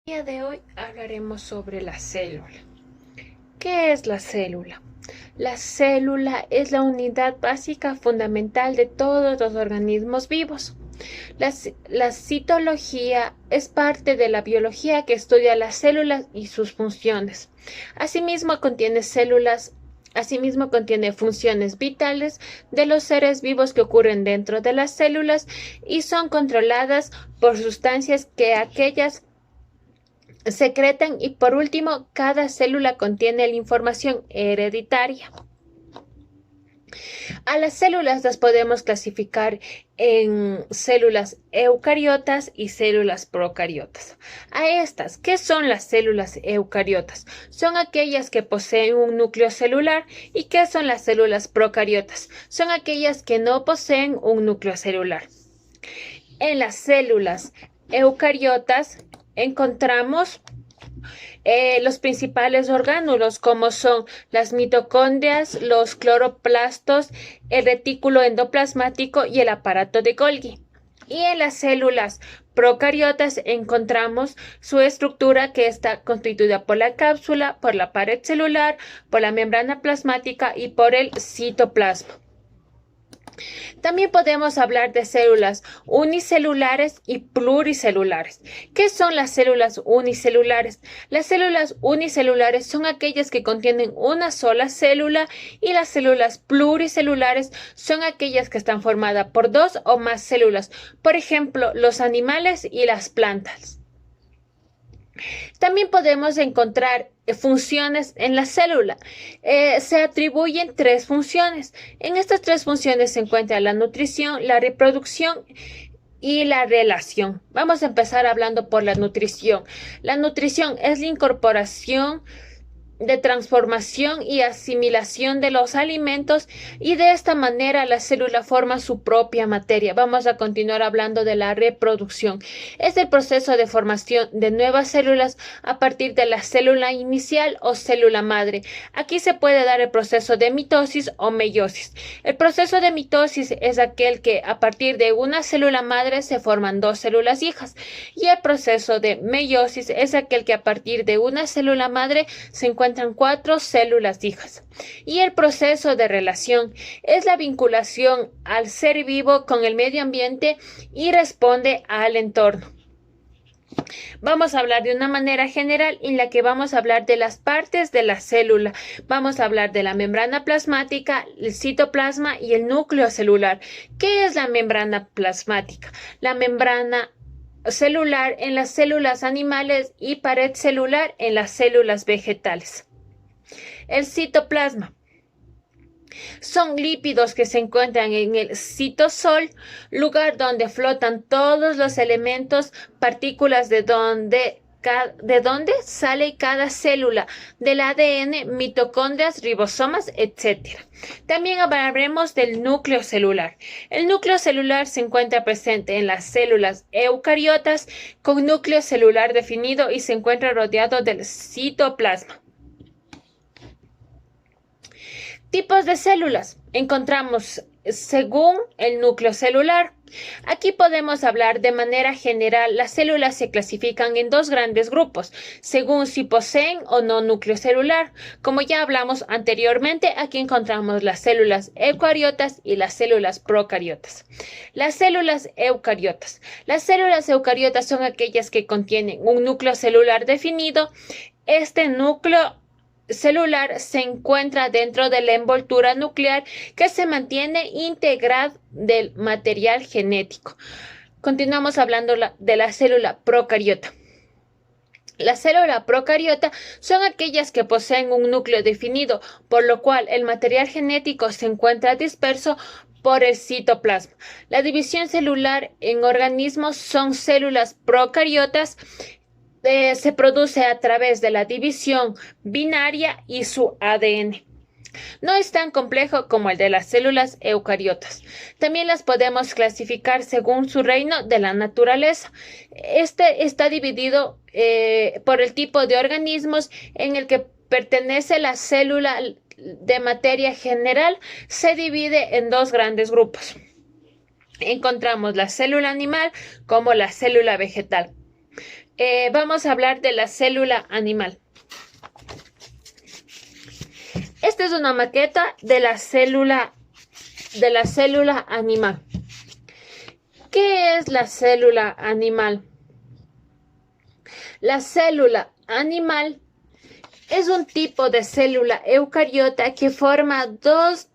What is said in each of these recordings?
El día de hoy hablaremos sobre la célula. ¿Qué es la célula? La célula es la unidad básica fundamental de todos los organismos vivos. La citología es parte de la biología que estudia las células y sus funciones. Asimismo contiene funciones vitales de los seres vivos que ocurren dentro de las células y son controladas por sustancias que aquellas secretan, y por último, cada célula contiene la información hereditaria. A las células las podemos clasificar en células eucariotas y células procariotas. A estas, ¿qué son las células eucariotas? Son aquellas que poseen un núcleo celular. ¿Y qué son las células procariotas? Son aquellas que no poseen un núcleo celular. En las células eucariotas encontramos los principales orgánulos, como son las mitocondrias, los cloroplastos, el retículo endoplasmático y el aparato de Golgi. Y en las células procariotas encontramos su estructura, que está constituida por la cápsula, por la pared celular, por la membrana plasmática y por el citoplasma. También podemos hablar de células unicelulares y pluricelulares. ¿Qué son las células unicelulares? Las células unicelulares son aquellas que contienen una sola célula, y las células pluricelulares son aquellas que están formadas por dos o más células, por ejemplo, los animales y las plantas. También podemos encontrar funciones en la célula. Se atribuyen tres funciones. En estas tres funciones se encuentra la nutrición, la reproducción y la relación. Vamos a empezar hablando por la nutrición. La nutrición es la incorporación de transformación y asimilación de los alimentos, y de esta manera la célula forma su propia materia. Vamos a continuar hablando de la reproducción. Es el proceso de formación de nuevas células a partir de la célula inicial o célula madre. Aquí se puede dar el proceso de mitosis o meiosis. El proceso de mitosis es aquel que a partir de una célula madre se forman dos células hijas, y el proceso de meiosis es aquel que a partir de una célula madre se encuentran cuatro células hijas. Y el proceso de relación es la vinculación al ser vivo con el medio ambiente y responde al entorno. Vamos a hablar de una manera general, en la que vamos a hablar de las partes de la célula. Vamos a hablar de la membrana plasmática, el citoplasma y el núcleo celular. ¿Qué es la membrana plasmática? La membrana celular en las células animales y pared celular en las células vegetales. El citoplasma son lípidos que se encuentran en el citosol, lugar donde flotan todos los elementos, partículas de donde sale cada célula, del ADN, mitocondrias, ribosomas, etc. También hablaremos del núcleo celular. El núcleo celular se encuentra presente en las células eucariotas con núcleo celular definido y se encuentra rodeado del citoplasma. Tipos de células encontramos según el núcleo celular. Aquí podemos hablar de manera general. Las células se clasifican en dos grandes grupos, según si poseen o no núcleo celular. Como ya hablamos anteriormente, aquí encontramos las células eucariotas y las células procariotas. Las células eucariotas. Las células eucariotas son aquellas que contienen un núcleo celular definido. Este núcleo celular se encuentra dentro de la envoltura nuclear, que se mantiene íntegra del material genético. Continuamos hablando de la célula procariota. La célula procariota son aquellas que poseen un núcleo definido, por lo cual el material genético se encuentra disperso por el citoplasma. La división celular en organismos son células procariotas. Se produce a través de la división binaria y su ADN. No es tan complejo como el de las células eucariotas. También las podemos clasificar según su reino de la naturaleza. Este está dividido por el tipo de organismos en el que pertenece la célula. De materia general se divide en dos grandes grupos. Encontramos la célula animal como la célula vegetal. Vamos a hablar de la célula animal. Esta es una maqueta de la célula animal. ¿Qué es la célula animal? La célula animal es un tipo de célula eucariota que forma dos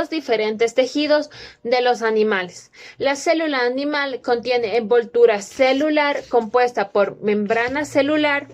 diferentes tejidos de los animales. La célula animal contiene envoltura celular compuesta por membrana celular,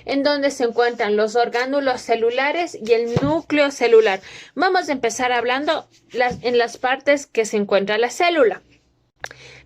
en donde se encuentran los orgánulos celulares y el núcleo celular. Vamos a empezar hablando en las partes que se encuentra la célula.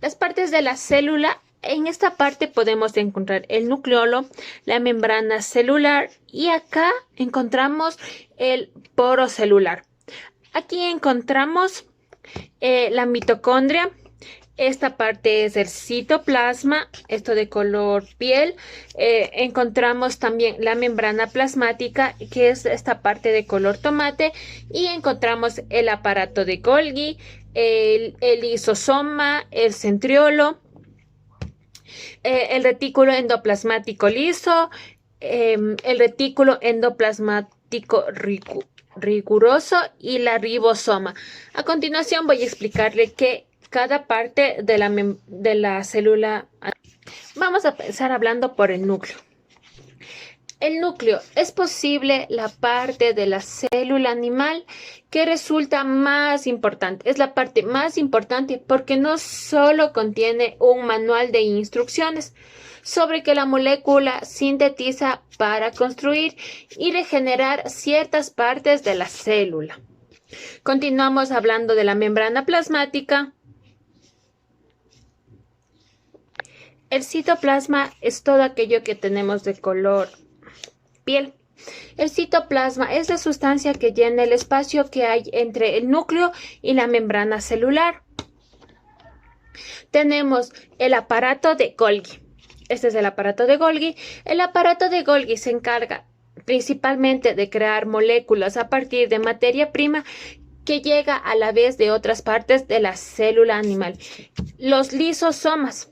Las partes de la célula, en esta parte podemos encontrar el nucleolo, la membrana celular y acá encontramos el poro celular. Aquí encontramos la mitocondria. Esta parte es el citoplasma, esto de color piel. Encontramos también la membrana plasmática, que es esta parte de color tomate. Y encontramos el aparato de Golgi, el lisosoma, el centriolo, el retículo endoplasmático liso, el retículo endoplasmático riguroso y la ribosoma. A continuación voy a explicarle que cada parte de la célula. Vamos a empezar hablando por el núcleo. El núcleo es posible la parte de la célula animal que resulta más importante. Es la parte más importante porque no solo contiene un manual de instrucciones sobre que la molécula sintetiza para construir y regenerar ciertas partes de la célula. Continuamos hablando de la membrana plasmática. El citoplasma es todo aquello que tenemos de color piel. El citoplasma es la sustancia que llena el espacio que hay entre el núcleo y la membrana celular. Tenemos el aparato de Golgi. Este es el aparato de Golgi. El aparato de Golgi se encarga principalmente de crear moléculas a partir de materia prima que llega a la vez de otras partes de la célula animal. Los lisosomas.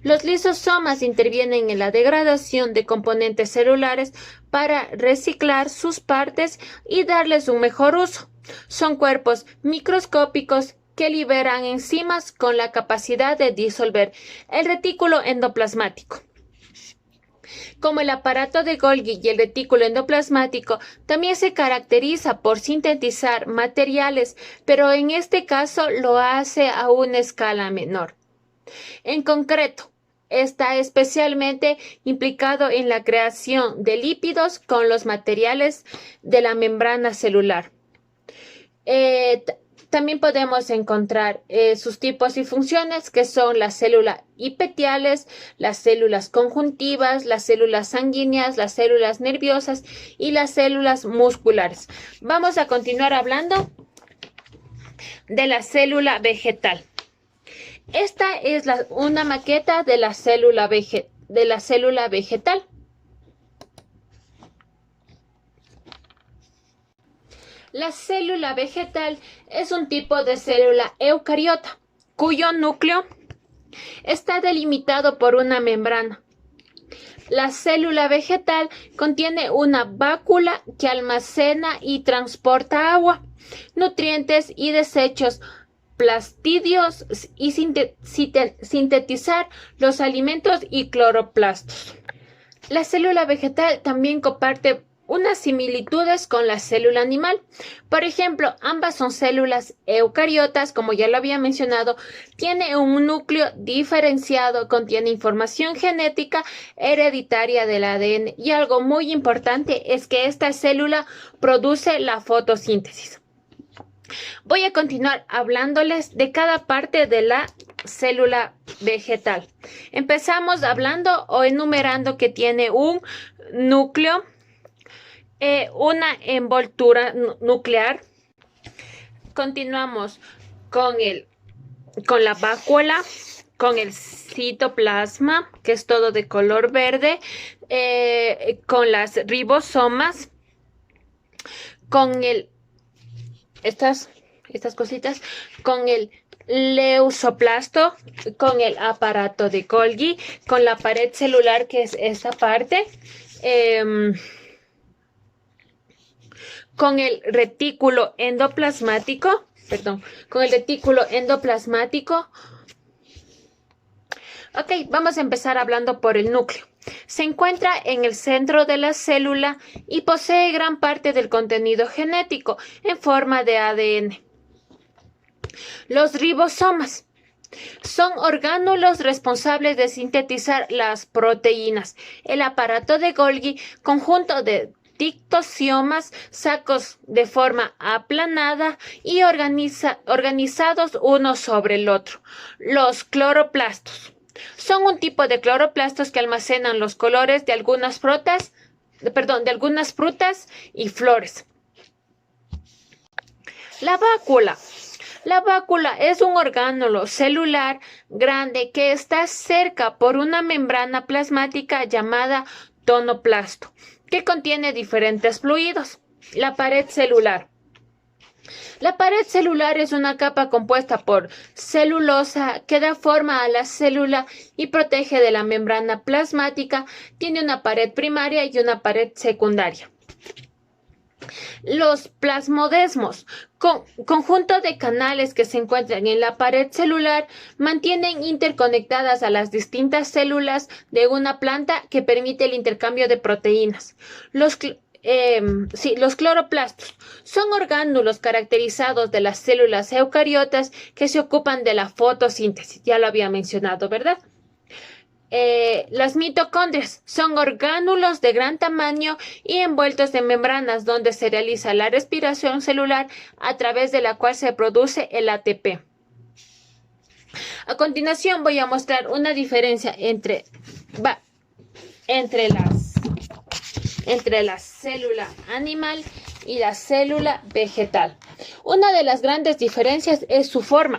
Los lisosomas intervienen en la degradación de componentes celulares para reciclar sus partes y darles un mejor uso. Son cuerpos microscópicos que liberan enzimas con la capacidad de disolver el retículo endoplasmático. Como el aparato de Golgi y el retículo endoplasmático también se caracteriza por sintetizar materiales, pero en este caso lo hace a una escala menor. En concreto, está especialmente implicado en la creación de lípidos con los materiales de la membrana celular. También podemos encontrar sus tipos y funciones, que son las células epiteliales, las células conjuntivas, las células sanguíneas, las células nerviosas y las células musculares. Vamos a continuar hablando de la célula vegetal. Esta es una maqueta de la célula vegetal. La célula vegetal es un tipo de célula eucariota, cuyo núcleo está delimitado por una membrana. La célula vegetal contiene una vácula que almacena y transporta agua, nutrientes y desechos plastidios y sintetizar los alimentos y cloroplastos. La célula vegetal también comparte unas similitudes con la célula animal. Por ejemplo, ambas son células eucariotas, como ya lo había mencionado, tiene un núcleo diferenciado, contiene información genética hereditaria del ADN y algo muy importante es que esta célula produce la fotosíntesis. Voy a continuar hablándoles de cada parte de la célula vegetal. Empezamos hablando o enumerando que tiene un núcleo, una envoltura nuclear. Continuamos con la vácula, con el citoplasma, que es todo de color verde, con las ribosomas, con estas cositas, con el leucoplasto con el aparato de Golgi, con la pared celular, que es esta parte, con el retículo endoplasmático, con el retículo endoplasmático. Ok, vamos a empezar hablando por el núcleo. Se encuentra en el centro de la célula y posee gran parte del contenido genético en forma de ADN. Los ribosomas son orgánulos responsables de sintetizar las proteínas. El aparato de Golgi, conjunto de dictosiomas, sacos de forma aplanada y organizados uno sobre el otro. Los cloroplastos son un tipo de cloroplastos que almacenan los colores de algunas frutas y flores. La vácula. La vácula es un orgánulo celular grande que está cerca por una membrana plasmática llamada tonoplasto, que contiene diferentes fluidos. La pared celular. La pared celular es una capa compuesta por celulosa que da forma a la célula y protege de la membrana plasmática. Tiene una pared primaria y una pared secundaria. Los plasmodesmos, conjunto de canales que se encuentran en la pared celular, mantienen interconectadas a las distintas células de una planta, que permite el intercambio de proteínas. Los cloroplastos son orgánulos caracterizados de las células eucariotas que se ocupan de la fotosíntesis. Ya lo había mencionado, ¿verdad? Las mitocondrias son orgánulos de gran tamaño y envueltos en membranas donde se realiza la respiración celular, a través de la cual se produce el ATP. A continuación voy a mostrar una diferencia entre la célula animal y la célula vegetal. Una de las grandes diferencias es su forma.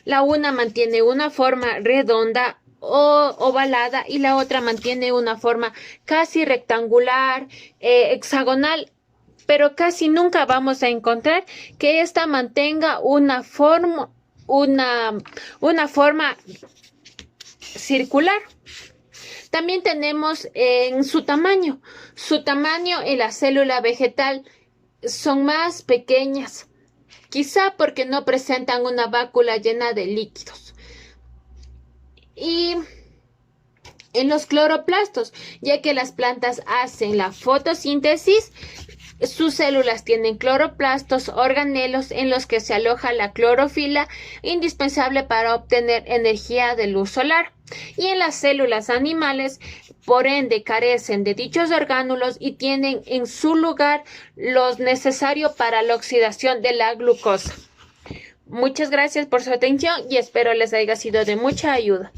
La una mantiene una forma redonda o ovalada y la otra mantiene una forma casi rectangular, hexagonal, pero casi nunca vamos a encontrar que ésta mantenga una forma circular. También tenemos en su tamaño. Su tamaño en la célula vegetal son más pequeñas, quizá porque no presentan una vácula llena de líquidos. Y en los cloroplastos, ya que las plantas hacen la fotosíntesis, sus células tienen cloroplastos, organelos en los que se aloja la clorofila, indispensable para obtener energía de luz solar. Y en las células animales, por ende, carecen de dichos orgánulos y tienen en su lugar los necesarios para la oxidación de la glucosa. Muchas gracias por su atención y espero les haya sido de mucha ayuda.